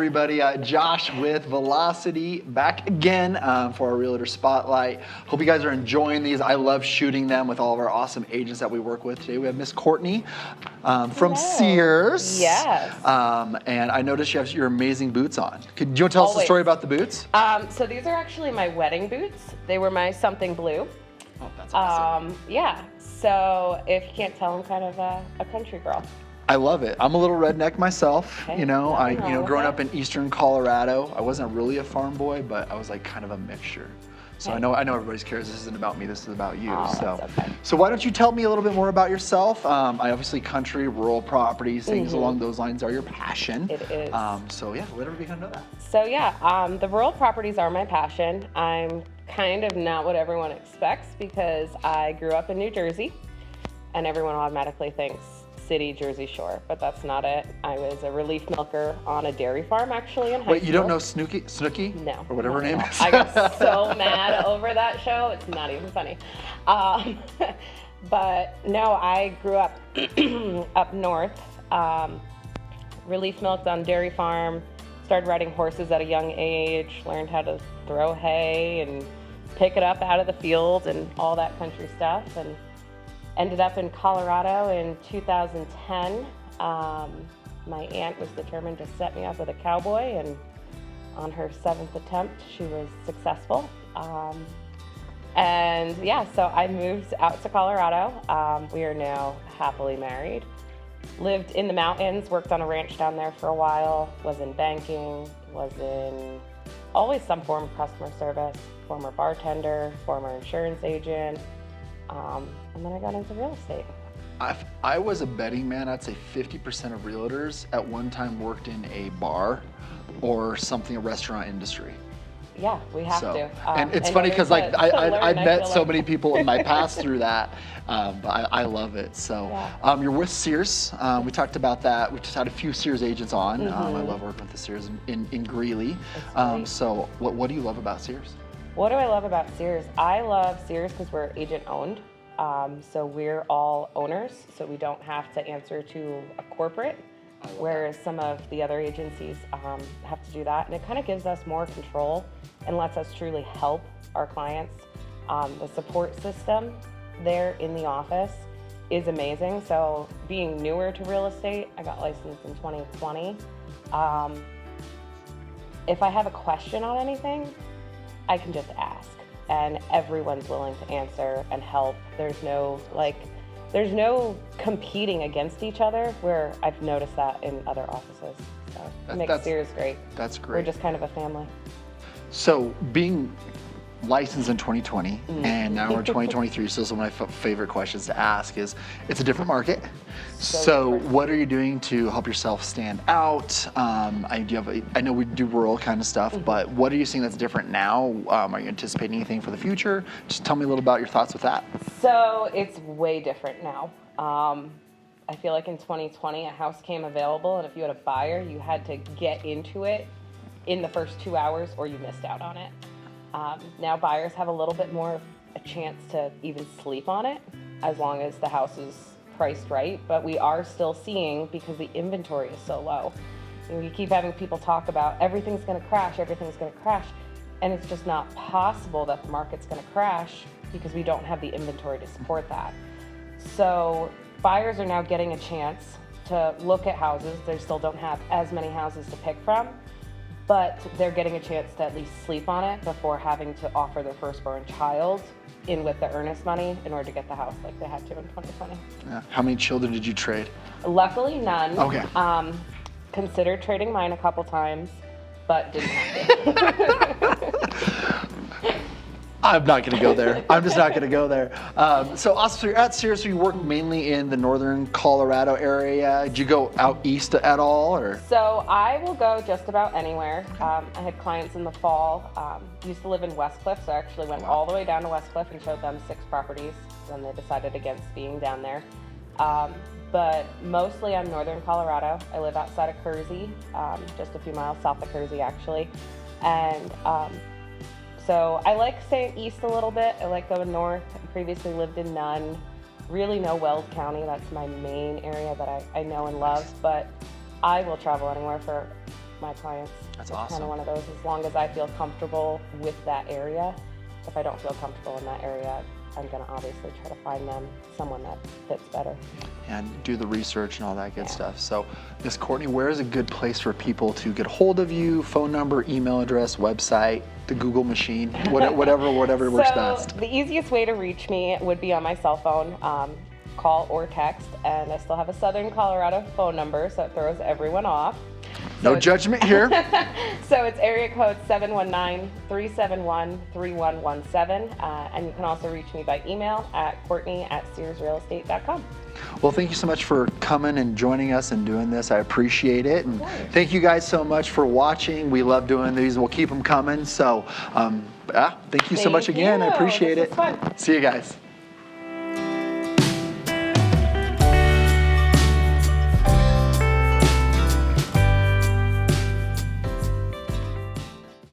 everybody? Josh with Velocity back again for our Realtor Spotlight. Hope you guys are enjoying these. I love shooting them with all of our awesome agents that we work with. Today we have Miss Courtney from Sears. Yes. And I noticed you have your amazing boots on. Do you want to tell us the story about the boots? So these are actually my wedding boots. They were my something blue. Oh, that's awesome. Yeah. So if you can't tell, I'm kind of a country girl. I love it. I'm a little redneck myself. Okay, you know, growing that. up in eastern Colorado, I wasn't really a farm boy, but I was like kind of a mixture. So I know everybody's curious. This isn't about me. This is about you. So why don't you tell me a little bit more about yourself? I obviously country, rural properties, things along those lines are your passion. It is. So yeah, let everybody kind of know that. So yeah, the rural properties are my passion. I'm kind of not what everyone expects because I grew up in New Jersey, and everyone automatically thinks city, Jersey Shore, but that's not it. I was a relief milker on a dairy farm actually in high school. Wait, you don't know Snooki? No. Or whatever her name is? I got so mad over that show, it's not even funny. But no, I grew up up north, relief milked on dairy farm, started riding horses at a young age, learned how to throw hay and pick it up out of the field and all that country stuff, and ended up in Colorado in 2010. My aunt was determined to set me up with a cowboy, and on her 7th attempt, she was successful. And yeah, so I moved out to Colorado. We are now happily married. Lived in the mountains, worked on a ranch down there for a while, was in banking, was in always some form of customer service, former bartender, former insurance agent. And then I got into real estate. I was a betting man. I'd say 50% of realtors at one time worked in a bar or something, a restaurant industry. Yeah, we have to. And it's funny because like I met so many people in my past through that, but I love it. So you're with Sears. We talked about that. We just had a few Sears agents on. I love working with the Sears in Greeley. So what do you love about Sears? What do I love about Sears? I love Sears because we're agent owned. So we're all owners, so we don't have to answer to a corporate, whereas some of the other agencies have to do that. And it kind of gives us more control and lets us truly help our clients. The support system there in the office is amazing. So being newer to real estate, I got licensed in 2020. If I have a question on anything, I can just ask, and everyone's willing to answer and help. There's no competing against each other, where I've noticed that in other offices. So it makes Sears great. That's great. We're just kind of a family. So being licensed in 2020 and now we're 2023, so this is one of my favorite questions to ask is, it's a different market. So what are you doing to help yourself stand out? I know we do rural kind of stuff, but what are you seeing that's different now? Are you anticipating anything for the future? Just tell me a little about your thoughts with that. So it's way different now. I feel like in 2020, a house came available, and if you had a buyer, you had to get into it in the first 2 hours or you missed out on it. Now buyers have a little bit more of a chance to even sleep on it, as long as the house is priced right, but we are still seeing, because the inventory is so low. You keep having people talk about everything's gonna crash, and it's just not possible that the market's gonna crash because we don't have the inventory to support that. So buyers are now getting a chance to look at houses. They still don't have as many houses to pick from, but they're getting a chance to at least sleep on it before having to offer their firstborn child in with the earnest money in order to get the house like they had to in 2020. Yeah. How many children did you trade? Luckily, none. Okay. Considered trading mine a couple times, but didn't have to. I'm not going to go there. I'm just not going to go there. So also, you're at Sears, so you work mainly in the northern Colorado area. Did you go out east at all, or? So I will go just about anywhere. I had clients in the fall. Used to live in Westcliff, so I actually went all the way down to Westcliff and showed them 6 properties. Then they decided against being down there. But mostly I'm northern Colorado. I live outside of Kersey, just a few miles south of Kersey, actually. And so I like staying east a little bit. I like going north. I previously lived in Nunn. Really know Weld County. That's my main area that I know and love. But I will travel anywhere for my clients. That's It's kind awesome. of one of those, as long as I feel comfortable with that area. If I don't feel comfortable in that area, I'm going to obviously try to find them someone that fits better. And do the research and all that good Yeah. stuff. So, Miss Courtney, where is a good place for people to get a hold of you? Phone number, email address, website, the Google machine, whatever works best. The easiest way to reach me would be on my cell phone, call or text, and I still have a Southern Colorado phone number, so it throws everyone off. No judgment here. So it's area code 719-371-3117, and you can also reach me by email at Courtney@SearsRealEstate.com. Well, thank you so much for coming and joining us and doing this. I appreciate it. And thank you guys so much for watching. We love doing these. We'll keep them coming. So, thank you so much again. I appreciate This it. was fun. See you guys.